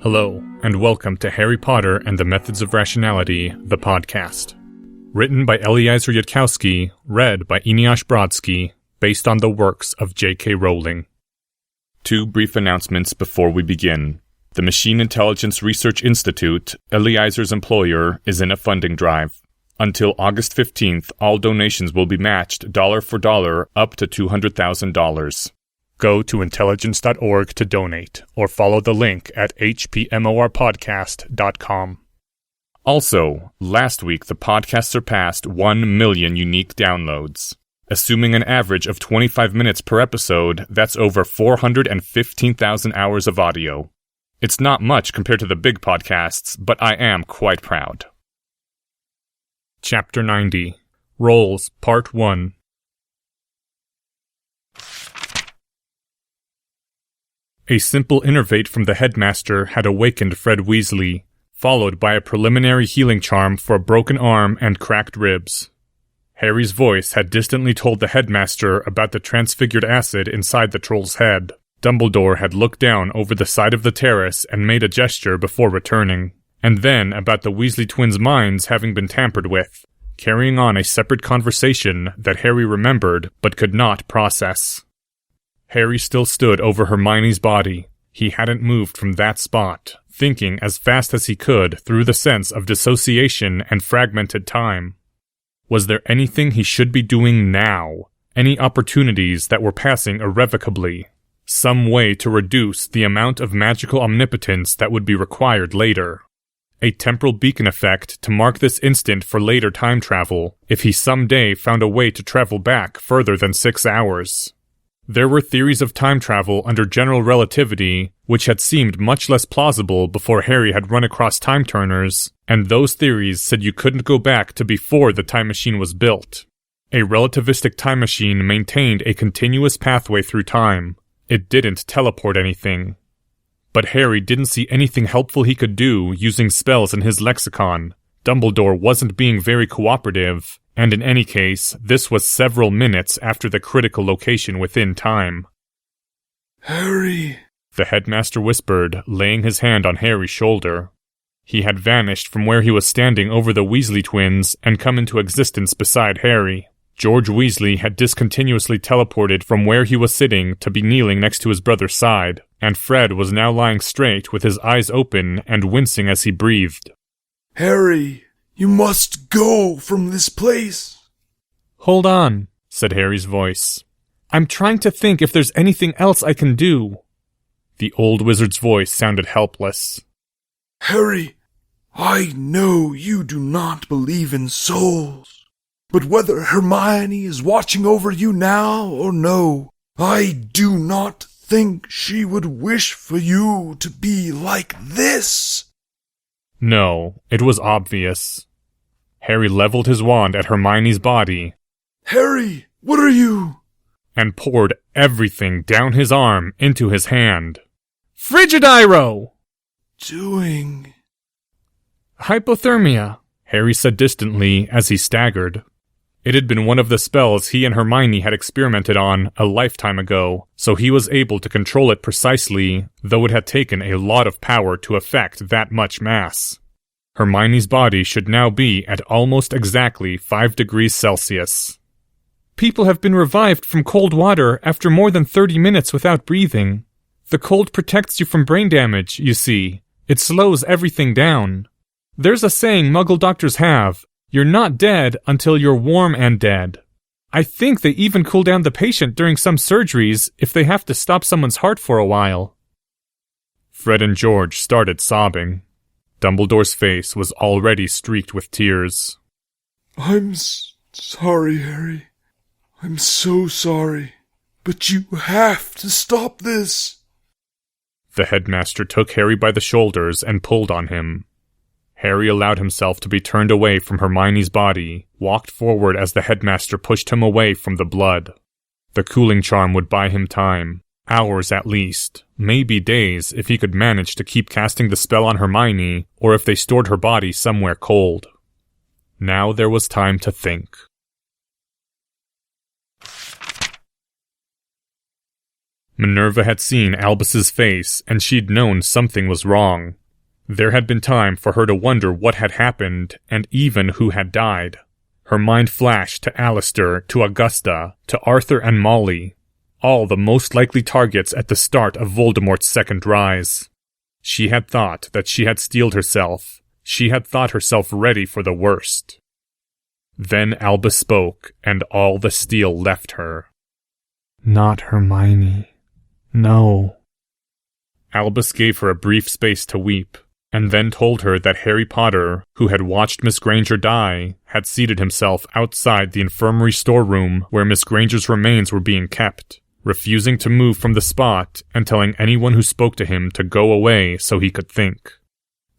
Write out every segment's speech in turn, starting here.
Hello, and welcome to Harry Potter and the Methods of Rationality, the podcast. Written by Eliezer Yudkowsky, read by Eneasz Brodsky, based on the works of J.K. Rowling. Two brief announcements before we begin. The Machine Intelligence Research Institute, Eliezer's employer, is in a funding drive. Until August 15th, all donations will be matched dollar for dollar up to $200,000. Go to intelligence.org to donate, or follow the link at hpmorpodcast.com. Also, last week the podcast surpassed 1 million unique downloads. Assuming an average of 25 minutes per episode, that's over 415,000 hours of audio. It's not much compared to the big podcasts, but I am quite proud. Chapter 90. Roles, Part 1. A simple innervate from the headmaster had awakened Fred Weasley, followed by a preliminary healing charm for a broken arm and cracked ribs. Harry's voice had distantly told the headmaster about the transfigured acid inside the troll's head. Dumbledore had looked down over the side of the terrace and made a gesture before returning, and then about the Weasley twins' minds having been tampered with, carrying on a separate conversation that Harry remembered but could not process. Harry still stood over Hermione's body. He hadn't moved from that spot, thinking as fast as he could through the sense of dissociation and fragmented time. Was there anything he should be doing now? Any opportunities that were passing irrevocably? Some way to reduce the amount of magical omnipotence that would be required later? A temporal beacon effect to mark this instant for later time travel, if he someday found a way to travel back further than 6 hours. There were theories of time travel under general relativity which had seemed much less plausible before Harry had run across time turners, and those theories said you couldn't go back to before the time machine was built. A relativistic time machine maintained a continuous pathway through time. It didn't teleport anything. But Harry didn't see anything helpful he could do using spells in his lexicon. Dumbledore wasn't being very cooperative, and in any case, this was several minutes after the critical location within time. "Harry," the headmaster whispered, laying his hand on Harry's shoulder. He had vanished from where he was standing over the Weasley twins and come into existence beside Harry. George Weasley had discontinuously teleported from where he was sitting to be kneeling next to his brother's side, and Fred was now lying straight with his eyes open and wincing as he breathed. "Harry, you must go from this place." "Hold on," said Harry's voice. "I'm trying to think if there's anything else I can do." The old wizard's voice sounded helpless. "Harry, I know you do not believe in souls, but whether Hermione is watching over you now or no, I do not think she would wish for you to be like this." No, it was obvious. Harry leveled his wand at Hermione's body. "Harry, what are you?" And poured everything down his arm into his hand. "Frigidyro!" "Doing?" "Hypothermia," Harry said distantly as he staggered. It had been one of the spells he and Hermione had experimented on a lifetime ago, so he was able to control it precisely, though it had taken a lot of power to affect that much mass. Hermione's body should now be at almost exactly 5 degrees Celsius. "People have been revived from cold water after more than 30 minutes without breathing. The cold protects you from brain damage, you see. It slows everything down. There's a saying Muggle doctors have, you're not dead until you're warm and dead. I think they even cool down the patient during some surgeries if they have to stop someone's heart for a while." Fred and George started sobbing. Dumbledore's face was already streaked with tears. "I'm sorry, Harry. I'm so sorry. But you have to stop this." The headmaster took Harry by the shoulders and pulled on him. Harry allowed himself to be turned away from Hermione's body, walked forward as the headmaster pushed him away from the blood. The cooling charm would buy him time, hours at least, maybe days if he could manage to keep casting the spell on Hermione, or if they stored her body somewhere cold. Now there was time to think. Minerva had seen Albus's face, and she'd known something was wrong. There had been time for her to wonder what had happened, and even who had died. Her mind flashed to Alistair, to Augusta, to Arthur and Molly, all the most likely targets at the start of Voldemort's second rise. She had thought that she had steeled herself. She had thought herself ready for the worst. Then Albus spoke, and all the steel left her. Not Hermione. No. Albus gave her a brief space to weep, and then told her that Harry Potter, who had watched Miss Granger die, had seated himself outside the infirmary storeroom where Miss Granger's remains were being kept, refusing to move from the spot and telling anyone who spoke to him to go away so he could think.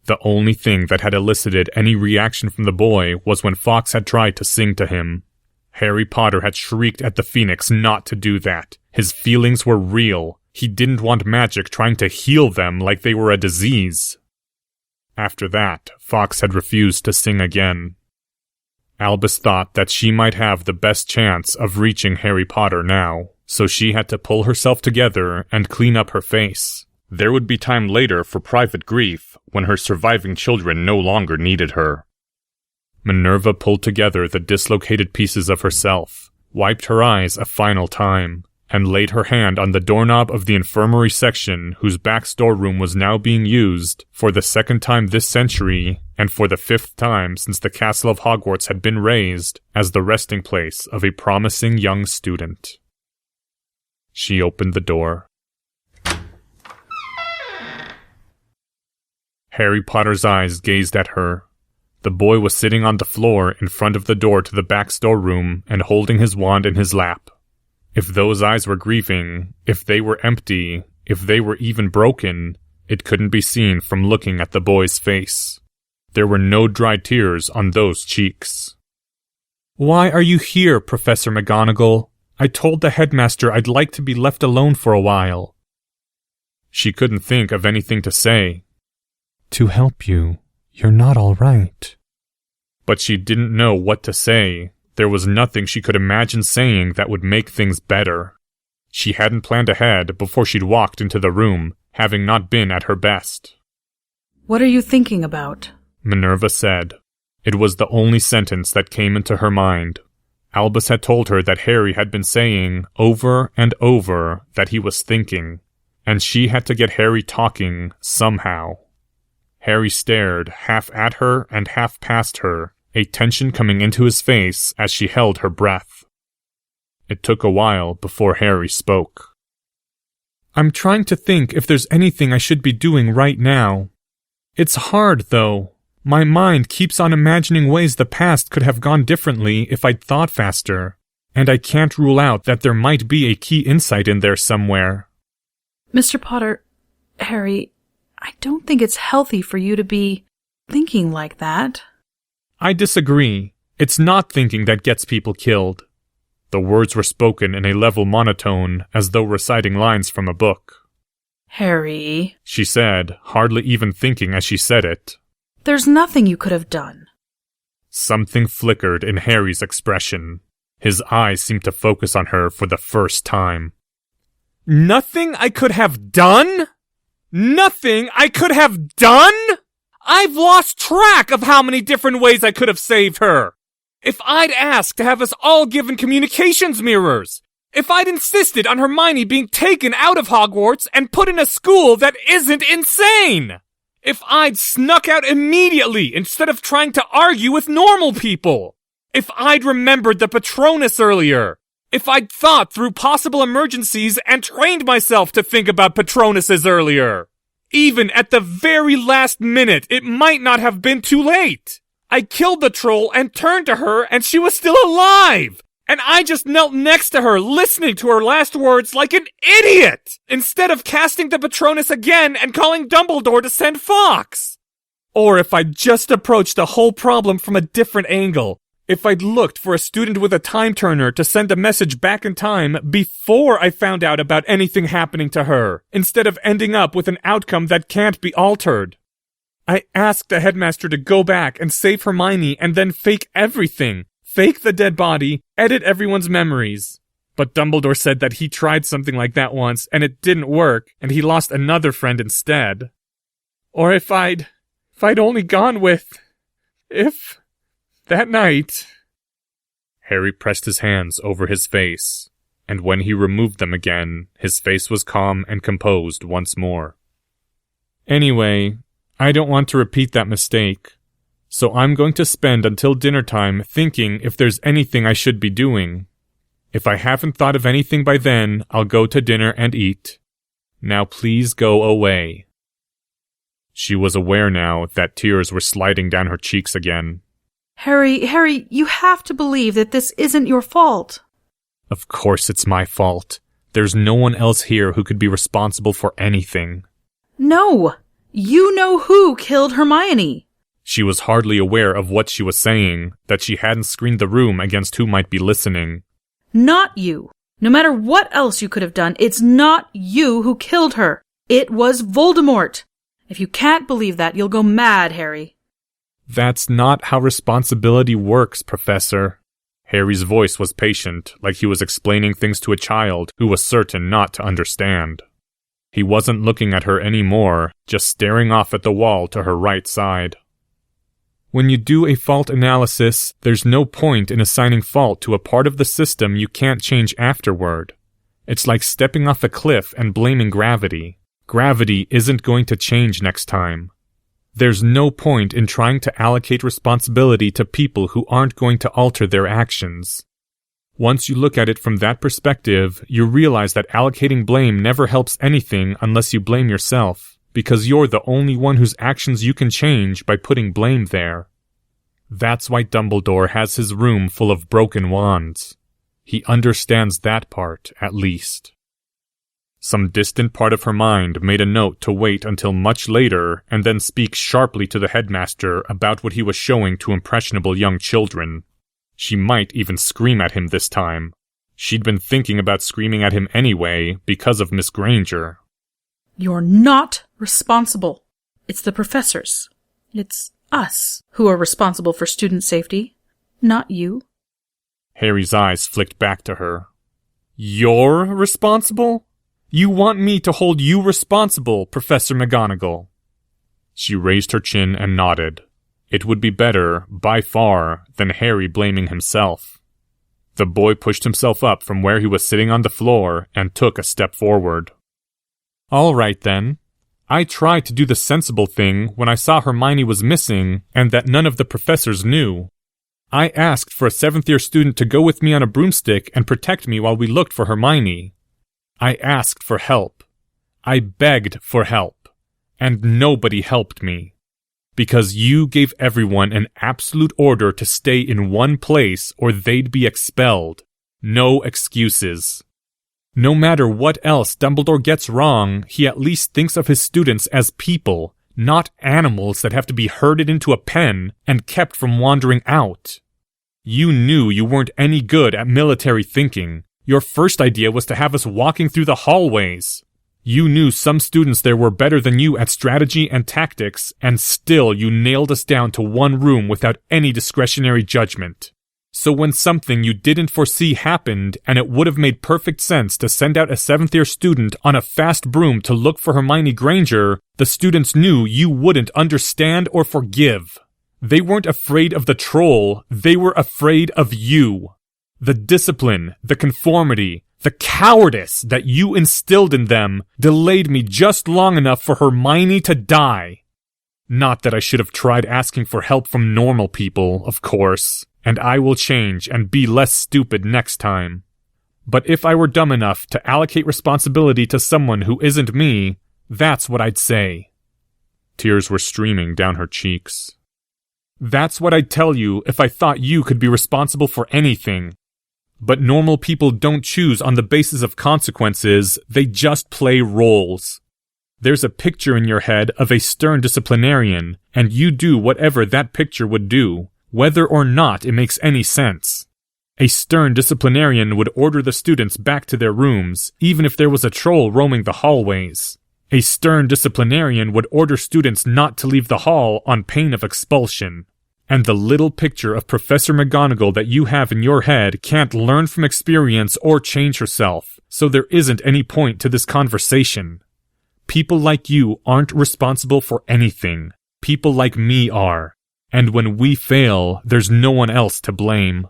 The only thing that had elicited any reaction from the boy was when Fawkes had tried to sing to him. Harry Potter had shrieked at the Phoenix not to do that. His feelings were real. He didn't want magic trying to heal them like they were a disease. After that, Fawkes had refused to sing again. Albus thought that she might have the best chance of reaching Harry Potter now, so she had to pull herself together and clean up her face. There would be time later for private grief when her surviving children no longer needed her. Minerva pulled together the dislocated pieces of herself, wiped her eyes a final time, and laid her hand on the doorknob of the infirmary section whose back storeroom was now being used, for the second time this century, and for the 5th time since the castle of Hogwarts had been raised, as the resting place of a promising young student. She opened the door. Harry Potter's eyes gazed at her. The boy was sitting on the floor in front of the door to the back storeroom and holding his wand in his lap. If those eyes were grieving, if they were empty, if they were even broken, it couldn't be seen from looking at the boy's face. There were no dry tears on those cheeks. Why are you here, Professor McGonagall? I told the headmaster I'd like to be left alone for a while. She couldn't think of anything to say. To help you. You're not all right. But she didn't know what to say. There was nothing she could imagine saying that would make things better. She hadn't planned ahead before she'd walked into the room, having not been at her best. What are you thinking about? Minerva said. It was the only sentence that came into her mind. Albus had told her that Harry had been saying over and over that he was thinking, and she had to get Harry talking somehow. Harry stared half at her and half past her, a tension coming into his face as she held her breath. It took a while before Harry spoke. I'm trying to think if there's anything I should be doing right now. It's hard, though. My mind keeps on imagining ways the past could have gone differently if I'd thought faster, and I can't rule out that there might be a key insight in there somewhere. Mr. Potter, Harry, I don't think it's healthy for you to be thinking like that. I disagree. It's not thinking that gets people killed. The words were spoken in a level monotone, as though reciting lines from a book. Harry, she said, hardly even thinking as she said it. There's nothing you could have done. Something flickered in Harry's expression. His eyes seemed to focus on her for the first time. Nothing I could have done? Nothing I could have done? I've lost track of how many different ways I could have saved her. If I'd asked to have us all given communications mirrors, if I'd insisted on Hermione being taken out of Hogwarts and put in a school that isn't insane, if I'd snuck out immediately instead of trying to argue with normal people, if I'd remembered the Patronus earlier, if I'd thought through possible emergencies and trained myself to think about Patronuses earlier. Even at the very last minute, it might not have been too late. I killed the troll and turned to her and she was still alive. And I just knelt next to her, listening to her last words like an idiot, instead of casting the Patronus again and calling Dumbledore to send Fawkes. Or if I'd just approached the whole problem from a different angle, if I'd looked for a student with a time turner to send a message back in time before I found out about anything happening to her, instead of ending up with an outcome that can't be altered. I asked the headmaster to go back and save Hermione and then fake everything. Fake the dead body, edit everyone's memories. But Dumbledore said that he tried something like that once, and it didn't work, and he lost another friend instead. Or if I'd only gone with... that night... Harry pressed his hands over his face, and when he removed them again, his face was calm and composed once more. Anyway, I don't want to repeat that mistake, so I'm going to spend until dinner time thinking if there's anything I should be doing. If I haven't thought of anything by then, I'll go to dinner and eat. Now please go away. She was aware now that tears were sliding down her cheeks again. Harry, you have to believe that this isn't your fault. Of course it's my fault. There's no one else here who could be responsible for anything. No! You know who killed Hermione! She was hardly aware of what she was saying, that she hadn't screened the room against who might be listening. Not you. No matter what else you could have done, it's not you who killed her. It was Voldemort. If you can't believe that, you'll go mad, Harry. That's not how responsibility works, Professor. Harry's voice was patient, like he was explaining things to a child who was certain not to understand. He wasn't looking at her anymore, just staring off at the wall to her right side. When you do a fault analysis, there's no point in assigning fault to a part of the system you can't change afterward. It's like stepping off a cliff and blaming gravity. Gravity isn't going to change next time. There's no point in trying to allocate responsibility to people who aren't going to alter their actions. Once you look at it from that perspective, you realize that allocating blame never helps anything unless you blame yourself, because you're the only one whose actions you can change by putting blame there. That's why Dumbledore has his room full of broken wands. He understands that part, at least. Some distant part of her mind made a note to wait until much later and then speak sharply to the headmaster about what he was showing to impressionable young children. She might even scream at him this time. She'd been thinking about screaming at him anyway because of Miss Granger. You're not responsible. It's the professors. It's us who are responsible for student safety, not you. Harry's eyes flicked back to her. You're responsible? You want me to hold you responsible, Professor McGonagall? She raised her chin and nodded. It would be better, by far, than Harry blaming himself. The boy pushed himself up from where he was sitting on the floor and took a step forward. All right, then. I tried to do the sensible thing when I saw Hermione was missing and that none of the professors knew. I asked for a 7th-year student to go with me on a broomstick and protect me while we looked for Hermione. I asked for help. I begged for help. And nobody helped me. Because you gave everyone an absolute order to stay in one place or they'd be expelled. No excuses. No matter what else Dumbledore gets wrong, he at least thinks of his students as people, not animals that have to be herded into a pen and kept from wandering out. You knew you weren't any good at military thinking. Your first idea was to have us walking through the hallways. You knew some students there were better than you at strategy and tactics, and still you nailed us down to one room without any discretionary judgment. So when something you didn't foresee happened, and it would have made perfect sense to send out a 7th-year student on a fast broom to look for Hermione Granger, the students knew you wouldn't understand or forgive. They weren't afraid of the troll, they were afraid of you. The discipline, the conformity, the cowardice that you instilled in them delayed me just long enough for Hermione to die. Not that I should have tried asking for help from normal people, of course, and I will change and be less stupid next time. But if I were dumb enough to allocate responsibility to someone who isn't me, that's what I'd say. Tears were streaming down her cheeks. That's what I'd tell you if I thought you could be responsible for anything. But normal people don't choose on the basis of consequences, they just play roles. There's a picture in your head of a stern disciplinarian, and you do whatever that picture would do, whether or not it makes any sense. A stern disciplinarian would order the students back to their rooms, even if there was a troll roaming the hallways. A stern disciplinarian would order students not to leave the hall on pain of expulsion. And the little picture of Professor McGonagall that you have in your head can't learn from experience or change herself, so there isn't any point to this conversation. People like you aren't responsible for anything. People like me are. And when we fail, there's no one else to blame.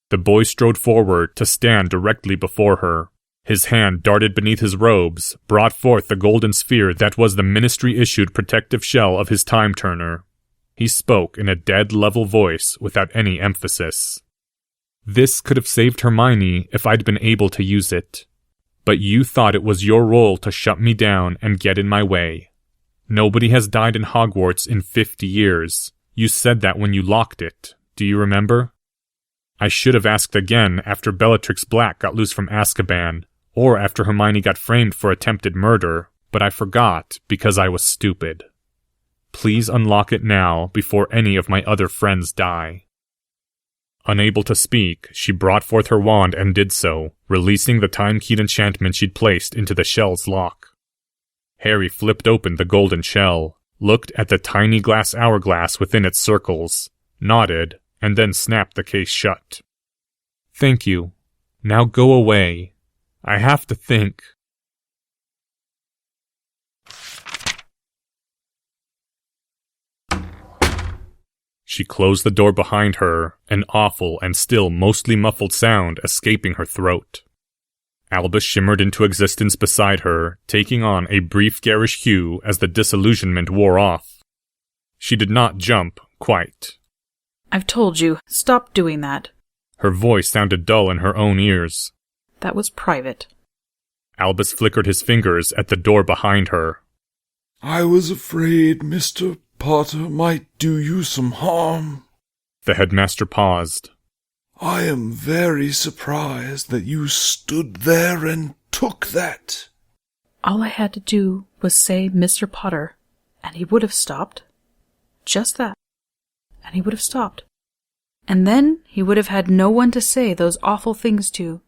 The boy strode forward to stand directly before her. His hand darted beneath his robes, brought forth the golden sphere that was the ministry-issued protective shell of his time-turner. He spoke in a dead level voice without any emphasis. This could have saved Hermione if I'd been able to use it. But you thought it was your role to shut me down and get in my way. Nobody has died in Hogwarts in 50 years. You said that when you locked it. Do you remember? I should have asked again after Bellatrix Black got loose from Azkaban, or after Hermione got framed for attempted murder, but I forgot because I was stupid. Please unlock it now before any of my other friends die. Unable to speak, she brought forth her wand and did so, releasing the time-keyed enchantment she'd placed into the shell's lock. Harry flipped open the golden shell, looked at the tiny glass hourglass within its circles, nodded, and then snapped the case shut. Thank you. Now go away. I have to think. She closed the door behind her, an awful and still mostly muffled sound escaping her throat. Albus shimmered into existence beside her, taking on a brief garish hue as the disillusionment wore off. She did not jump, quite. I've told you, stop doing that. Her voice sounded dull in her own ears. That was private. Albus flickered his fingers at the door behind her. I was afraid Mr. Potter might do you some harm. The headmaster paused. I am very surprised that you stood there and took that. All I had to do was say Mr. Potter, and he would have stopped. Just that. And he would have stopped. And then he would have had no one to say those awful things to.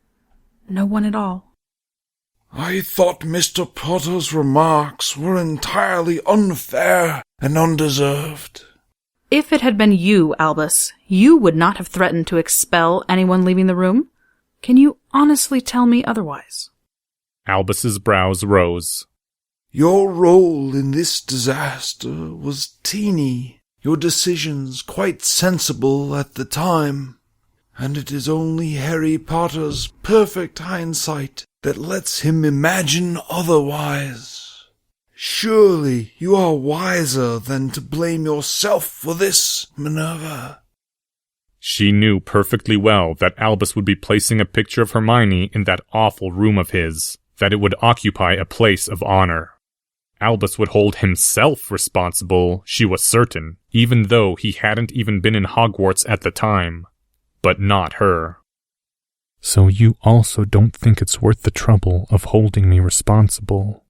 No one at all. I thought Mr. Potter's remarks were entirely unfair and undeserved. If it had been you, Albus, you would not have threatened to expel anyone leaving the room. Can you honestly tell me otherwise? Albus's brows rose. Your role in this disaster was teeny, your decisions quite sensible at the time, and it is only Harry Potter's perfect hindsight that lets him imagine otherwise. Surely you are wiser than to blame yourself for this, Minerva. She knew perfectly well that Albus would be placing a picture of Hermione in that awful room of his, that it would occupy a place of honor. Albus would hold himself responsible, she was certain, even though he hadn't even been in Hogwarts at the time. But not her. So you also don't think it's worth the trouble of holding me responsible?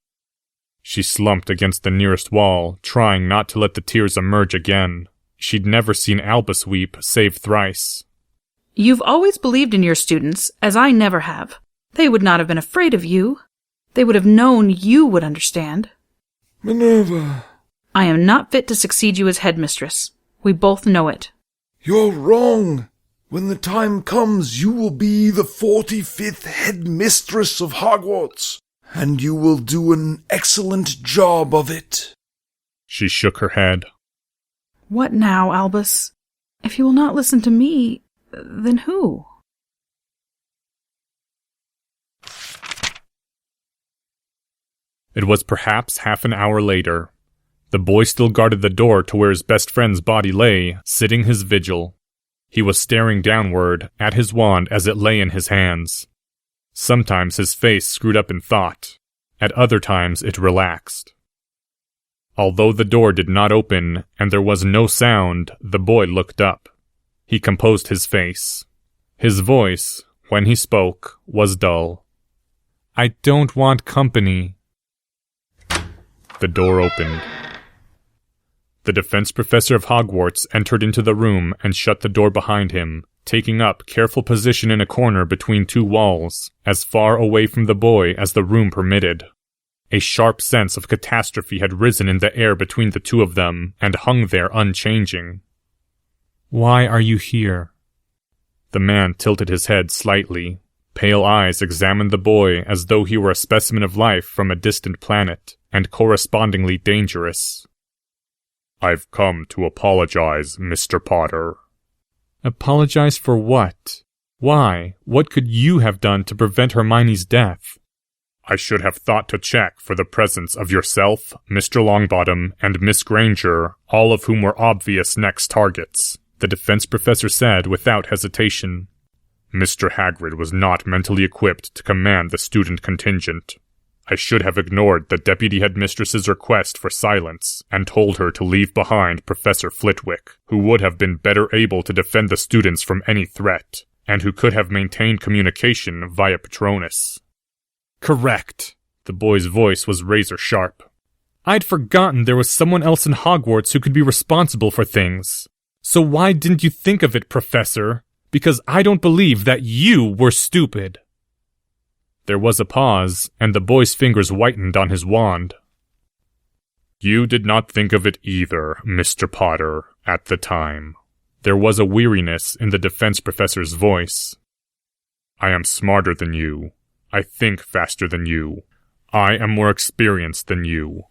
She slumped against the nearest wall, trying not to let the tears emerge again. She'd never seen Albus weep save thrice. You've always believed in your students, as I never have. They would not have been afraid of you. They would have known you would understand. Minerva. I am not fit to succeed you as headmistress. We both know it. You're wrong. When the time comes, you will be the 45th headmistress of Hogwarts, and you will do an excellent job of it. She shook her head. What now, Albus? If you will not listen to me, then who? It was perhaps half an hour later. The boy still guarded the door to where his best friend's body lay, sitting his vigil. He was staring downward at his wand as it lay in his hands. Sometimes his face screwed up in thought. At other times it relaxed. Although the door did not open and there was no sound, the boy looked up. He composed his face. His voice, when he spoke, was dull. I don't want company. The door opened. The defense professor of Hogwarts entered into the room and shut the door behind him, taking up careful position in a corner between two walls, as far away from the boy as the room permitted. A sharp sense of catastrophe had risen in the air between the two of them and hung there unchanging. Why are you here? The man tilted his head slightly. Pale eyes examined the boy as though he were a specimen of life from a distant planet, and correspondingly dangerous. I've come to apologize, Mr. Potter. Apologize for what? Why? What could you have done to prevent Hermione's death? I should have thought to check for the presence of yourself, Mr. Longbottom, and Miss Granger, all of whom were obvious next targets, the defense professor said without hesitation. Mr. Hagrid was not mentally equipped to command the student contingent. I should have ignored the deputy headmistress's request for silence and told her to leave behind Professor Flitwick, who would have been better able to defend the students from any threat, and who could have maintained communication via Patronus. Correct. The boy's voice was razor sharp. I'd forgotten there was someone else in Hogwarts who could be responsible for things. So why didn't you think of it, Professor? Because I don't believe that you were stupid. There was a pause, and the boy's fingers whitened on his wand. You did not think of it either, Mr. Potter, at the time. There was a weariness in the defense professor's voice. I am smarter than you. I think faster than you. I am more experienced than you.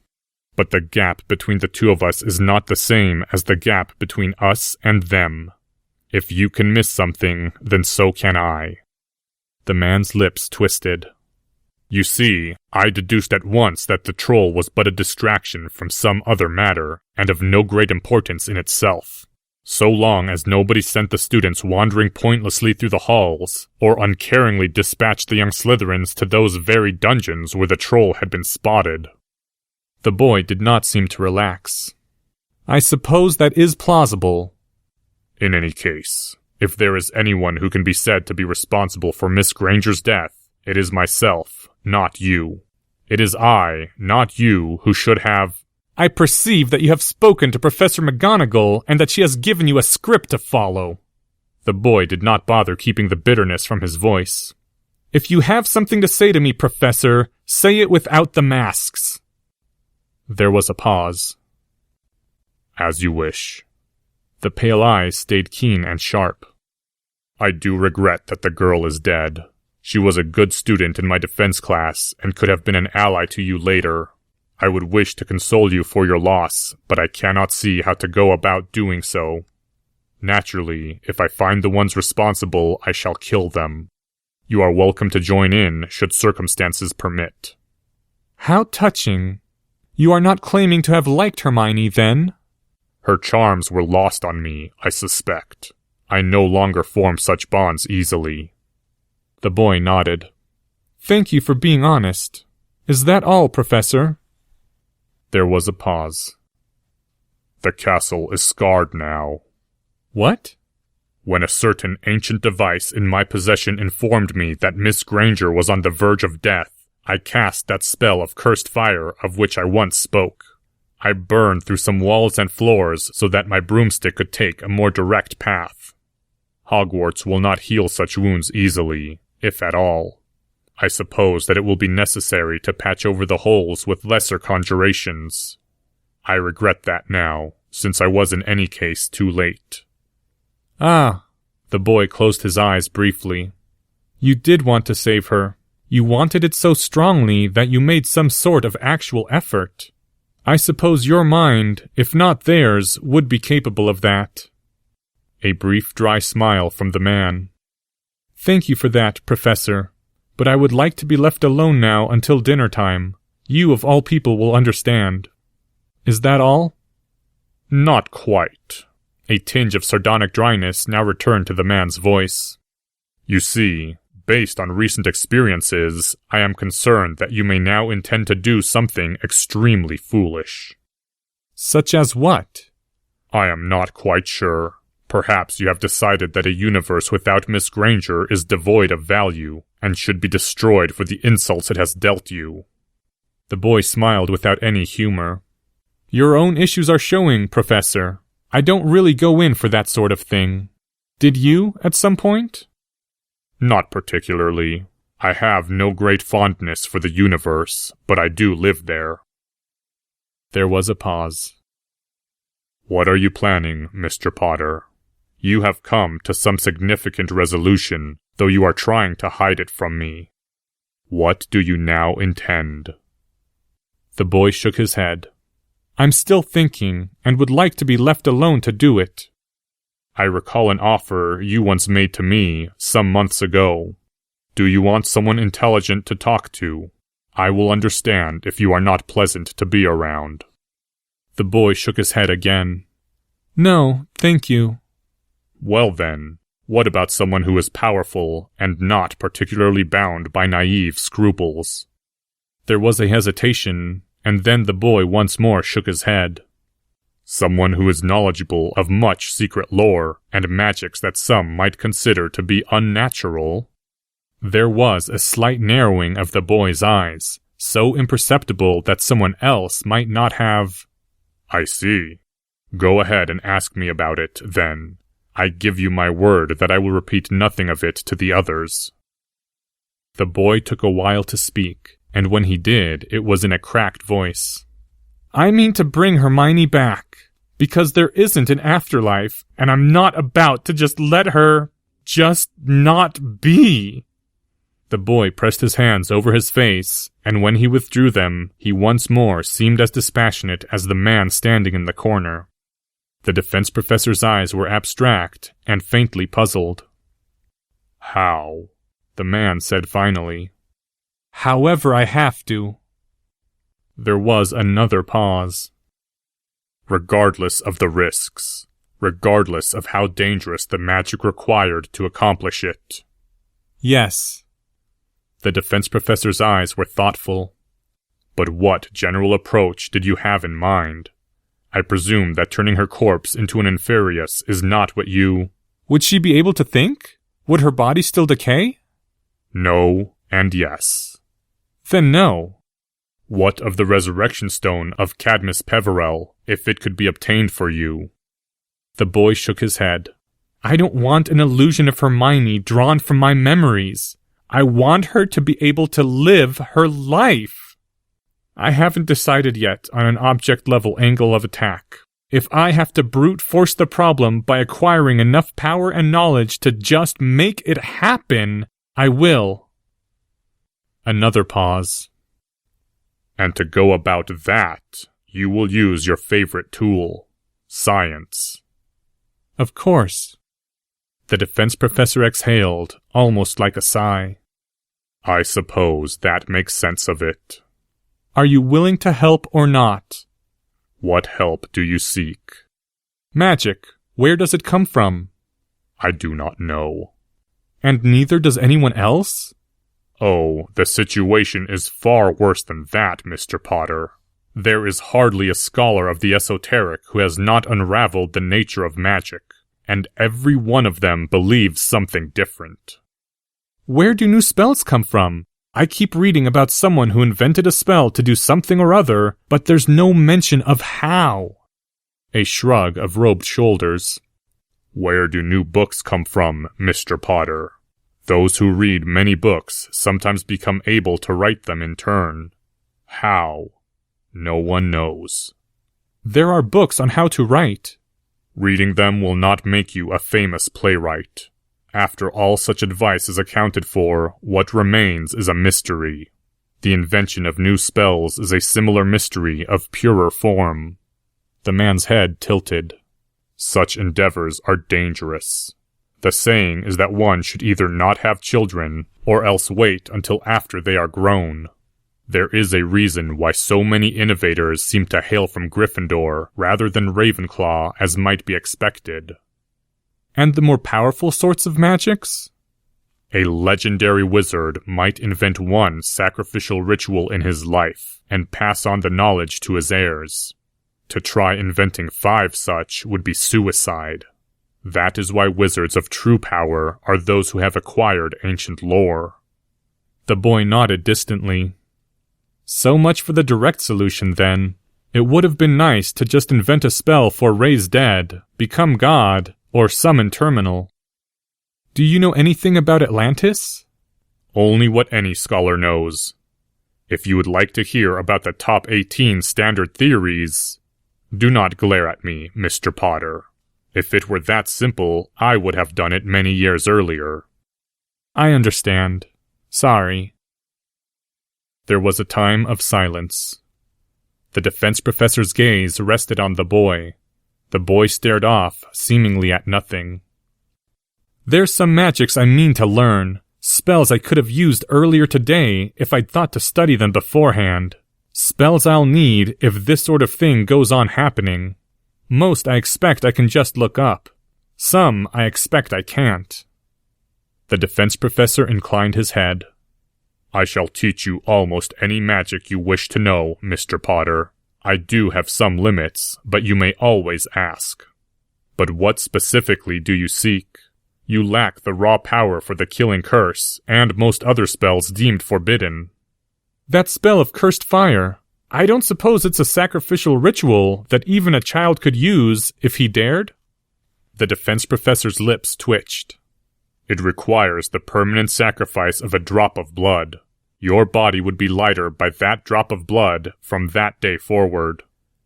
But the gap between the two of us is not the same as the gap between us and them. If you can miss something, then so can I. The man's lips twisted. You see, I deduced at once that the troll was but a distraction from some other matter, and of no great importance in itself. So long as nobody sent the students wandering pointlessly through the halls, or uncaringly dispatched the young Slytherins to those very dungeons where the troll had been spotted. The boy did not seem to relax. I suppose that is plausible. In any case, if there is anyone who can be said to be responsible for Miss Granger's death, it is myself, not you. It is I, not you, who should have... I perceive that you have spoken to Professor McGonagall and that she has given you a script to follow. The boy did not bother keeping the bitterness from his voice. If you have something to say to me, Professor, say it without the masks. There was a pause. As you wish. The pale eyes stayed keen and sharp. I do regret that the girl is dead. She was a good student in my defense class and could have been an ally to you later. I would wish to console you for your loss, but I cannot see how to go about doing so. Naturally, if I find the ones responsible, I shall kill them. You are welcome to join in, should circumstances permit. How touching. You are not claiming to have liked Hermione, then? Her charms were lost on me, I suspect. I no longer form such bonds easily. The boy nodded. Thank you for being honest. Is that all, Professor? There was a pause. The castle is scarred now. What? When a certain ancient device in my possession informed me that Miss Granger was on the verge of death, I cast that spell of cursed fire of which I once spoke. I burned through some walls and floors so that my broomstick could take a more direct path. Hogwarts will not heal such wounds easily, if at all. I suppose that it will be necessary to patch over the holes with lesser conjurations. I regret that now, since I was in any case too late. Ah, the boy closed his eyes briefly. You did want to save her. You wanted it so strongly that you made some sort of actual effort. I suppose your mind, if not theirs, would be capable of that. A brief dry smile from the man. Thank you for that, Professor. But I would like to be left alone now until dinner time. You of all people will understand. Is that all? Not quite. A tinge of sardonic dryness now returned to the man's voice. You see, based on recent experiences, I am concerned that you may now intend to do something extremely foolish. Such as what? I am not quite sure. Perhaps you have decided that a universe without Miss Granger is devoid of value, and should be destroyed for the insults it has dealt you. The boy smiled without any humor. Your own issues are showing, Professor. I don't really go in for that sort of thing. Did you, at some point? Not particularly. I have no great fondness for the universe, but I do live there. There was a pause. What are you planning, Mr. Potter? You have come to some significant resolution, though you are trying to hide it from me. What do you now intend?" The boy shook his head. "I'm still thinking, and would like to be left alone to do it." "I recall an offer you once made to me some months ago. Do you want someone intelligent to talk to? I will understand if you are not pleasant to be around." The boy shook his head again. "No, thank you." "Well then, what about someone who is powerful and not particularly bound by naive scruples?" There was a hesitation, and then the boy once more shook his head. "Someone who is knowledgeable of much secret lore and magics that some might consider to be unnatural?" There was a slight narrowing of the boy's eyes, so imperceptible that someone else might not have. "I see. Go ahead and ask me about it, then. I give you my word that I will repeat nothing of it to the others." The boy took a while to speak, and when he did, it was in a cracked voice. "I mean to bring Hermione back, because there isn't an afterlife, and I'm not about to just let her just not be." The boy pressed his hands over his face, and when he withdrew them, he once more seemed as dispassionate as the man standing in the corner. The defense professor's eyes were abstract and faintly puzzled. "How?" the man said finally. "However I have to." There was another pause. "Regardless of the risks, regardless of how dangerous the magic required to accomplish it." "Yes." The defense professor's eyes were thoughtful. "But what general approach did you have in mind? I presume that turning her corpse into an Inferius is not what you—" "Would she be able to think? Would her body still decay?" "No, and yes." "Then no." "What of the resurrection stone of Cadmus Peverell, if it could be obtained for you?" The boy shook his head. "I don't want an illusion of Hermione drawn from my memories. I want her to be able to live her life. I haven't decided yet on an object-level angle of attack. If I have to brute force the problem by acquiring enough power and knowledge to just make it happen, I will." Another pause. "And to go about that, you will use your favorite tool, science." "Of course." The defense professor exhaled, almost like a sigh. "I suppose that makes sense of it." "Are you willing to help or not?" "What help do you seek?" "Magic. Where does it come from?" "I do not know." "And neither does anyone else?" "Oh, the situation is far worse than that, Mr. Potter. There is hardly a scholar of the esoteric who has not unraveled the nature of magic, and every one of them believes something different." "Where do new spells come from? I keep reading about someone who invented a spell to do something or other, but there's no mention of how." A shrug of robed shoulders. "Where do new books come from, Mr. Potter? Those who read many books sometimes become able to write them in turn. How? No one knows." "There are books on how to write." "Reading them will not make you a famous playwright. After all such advice is accounted for, what remains is a mystery. The invention of new spells is a similar mystery of purer form." The man's head tilted. "Such endeavors are dangerous. The saying is that one should either not have children, or else wait until after they are grown. There is a reason why so many innovators seem to hail from Gryffindor rather than Ravenclaw, as might be expected." "And the more powerful sorts of magics?" "A legendary wizard might invent one sacrificial ritual in his life, and pass on the knowledge to his heirs. To try inventing 5 such would be suicide. That is why wizards of true power are those who have acquired ancient lore." The boy nodded distantly. "So much for the direct solution, then. It would have been nice to just invent a spell for raise dead, become God, or summon terminal. Do you know anything about Atlantis?" "Only what any scholar knows. If you would like to hear about the top 18 standard theories..." "Do not glare at me, Mr. Potter. If it were that simple, I would have done it many years earlier. I understand. Sorry. There was a time of silence. The defense professor's gaze rested on the boy. The boy stared off, seemingly at nothing. There's some magics I mean to learn. Spells I could have used earlier today if I'd thought to study them beforehand. Spells I'll need if this sort of thing goes on happening. Most I expect I can just look up. Some I expect I can't. The defense professor inclined his head. I shall teach you almost any magic you wish to know, Mr. Potter. I do have some limits, but you may always ask. But what specifically do you seek? You lack the raw power for the killing curse, and most other spells deemed forbidden. That spell of cursed fire. I don't suppose it's a sacrificial ritual that even a child could use if he dared? The defense professor's lips twitched. It requires the permanent sacrifice of a drop of blood. Your body would be lighter by that drop of blood from that day forward.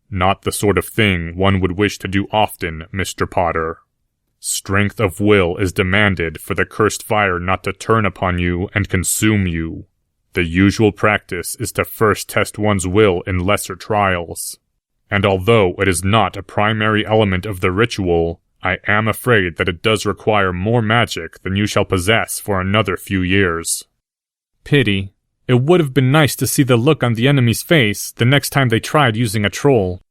Not the sort of thing one would wish to do often, Mr. Potter. Strength of will is demanded for the cursed fire not to turn upon you and consume you. The usual practice is to first test one's will in lesser trials. And although it is not a primary element of the ritual, I am afraid that it does require more magic than you shall possess for another few years. Pity. It would have been nice to see the look on the enemy's face the next time they tried using a troll.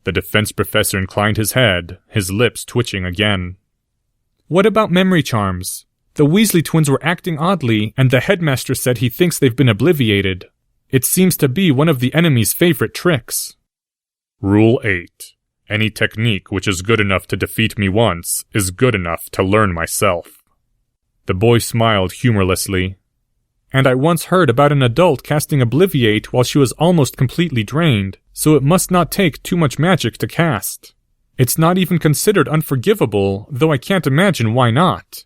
The defense professor inclined his head, his lips twitching again. What about memory charms? The Weasley twins were acting oddly, and the headmaster said he thinks they've been obliviated. It seems to be one of the enemy's favorite tricks. Rule 8. Any technique which is good enough to defeat me once is good enough to learn myself. The boy smiled humorlessly. And I once heard about an adult casting Obliviate while she was almost completely drained, so it must not take too much magic to cast. It's not even considered unforgivable, though I can't imagine why not.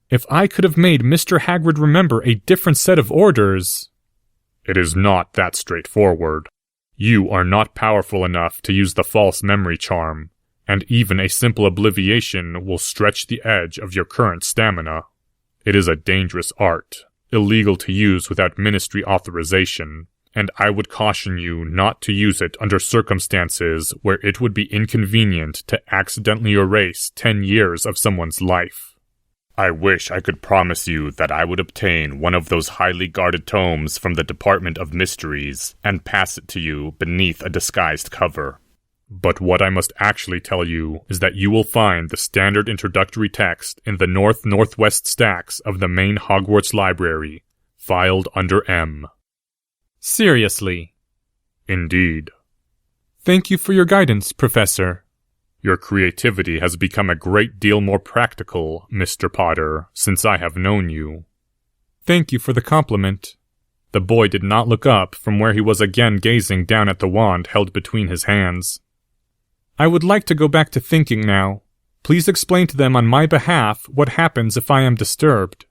If I could have made Mr. Hagrid remember a different set of orders... It is not that straightforward. You are not powerful enough to use the false memory charm, and even a simple obliviation will stretch the edge of your current stamina. It is a dangerous art, illegal to use without ministry authorization, and I would caution you not to use it under circumstances where it would be inconvenient to accidentally erase 10 years of someone's life. I wish I could promise you that I would obtain one of those highly guarded tomes from the Department of Mysteries and pass it to you beneath a disguised cover. But what I must actually tell you is that you will find the standard introductory text in the north-northwest stacks of the main Hogwarts library, filed under M. Seriously? Indeed. Thank you for your guidance, Professor. Your creativity has become a great deal more practical, Mr. Potter, since I have known you. Thank you for the compliment. The boy did not look up from where he was again gazing down at the wand held between his hands. I would like to go back to thinking now. Please explain to them on my behalf what happens if I am disturbed.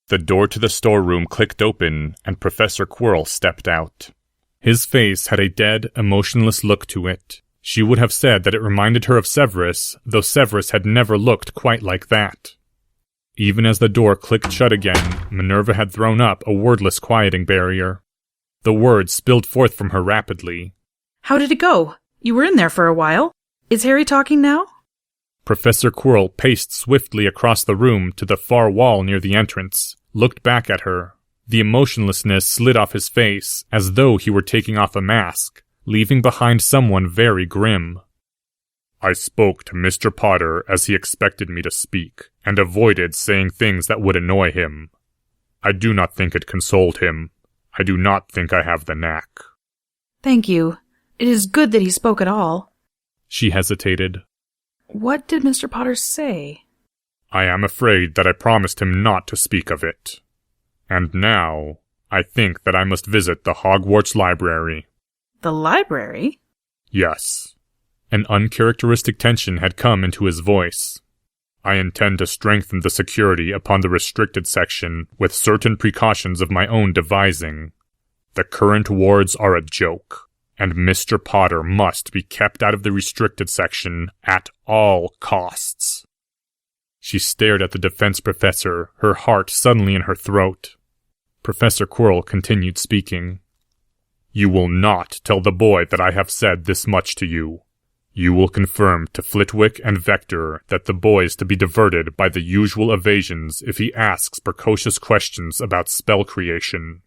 The door to the storeroom clicked open, and Professor Quirrell stepped out. His face had a dead, emotionless look to it. She would have said that it reminded her of Severus, though Severus had never looked quite like that. Even as the door clicked shut again, Minerva had thrown up a wordless quieting barrier. The words spilled forth from her rapidly. How did it go? You were in there for a while. Is Harry talking now? Professor Quirrell paced swiftly across the room to the far wall near the entrance, looked back at her. The emotionlessness slid off his face, as though he were taking off a mask, leaving behind someone very grim. I spoke to Mr. Potter as he expected me to speak, and avoided saying things that would annoy him. I do not think it consoled him. I do not think I have the knack. Thank you. It is good that he spoke at all. She hesitated. What did Mr. Potter say? I am afraid that I promised him not to speak of it. And now, I think that I must visit the Hogwarts library. The library? Yes. An uncharacteristic tension had come into his voice. I intend to strengthen the security upon the restricted section with certain precautions of my own devising. The current wards are a joke. and Mr. Potter must be kept out of the restricted section at all costs. She stared at the defense professor, her heart suddenly in her throat. Professor Quirrell continued speaking. You will not tell the boy that I have said this much to you. You will confirm to Flitwick and Vector that the boy is to be diverted by the usual evasions if he asks precocious questions about spell creation.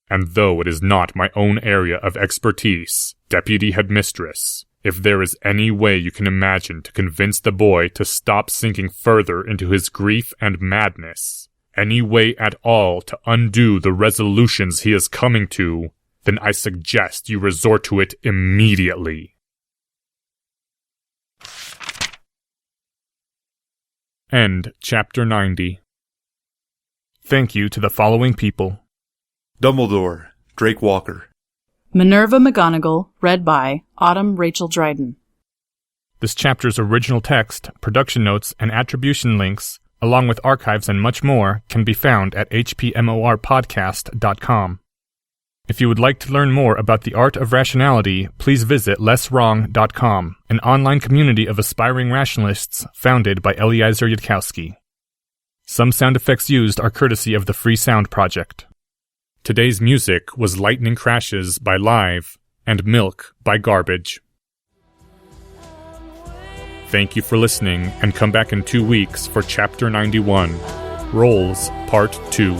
And though it is not my own area of expertise, Deputy Headmistress, if there is any way you can imagine to convince the boy to stop sinking further into his grief and madness, any way at all to undo the resolutions he is coming to, then I suggest you resort to it immediately. End Chapter 90. Thank you to the following people: Dumbledore, Drake Walker. Minerva McGonagall, read by Autumn Rachel Dryden. This chapter's original text, production notes, and attribution links, along with archives and much more, can be found at hpmorpodcast.com. If you would like to learn more about the art of rationality, please visit lesswrong.com, an online community of aspiring rationalists founded by Eliezer Yudkowsky. Some sound effects used are courtesy of the Free Sound Project. Today's music was Lightning Crashes by Live and Milk by Garbage. Thank you for listening, and come back in 2 weeks for Chapter 91, Rolls Part 2.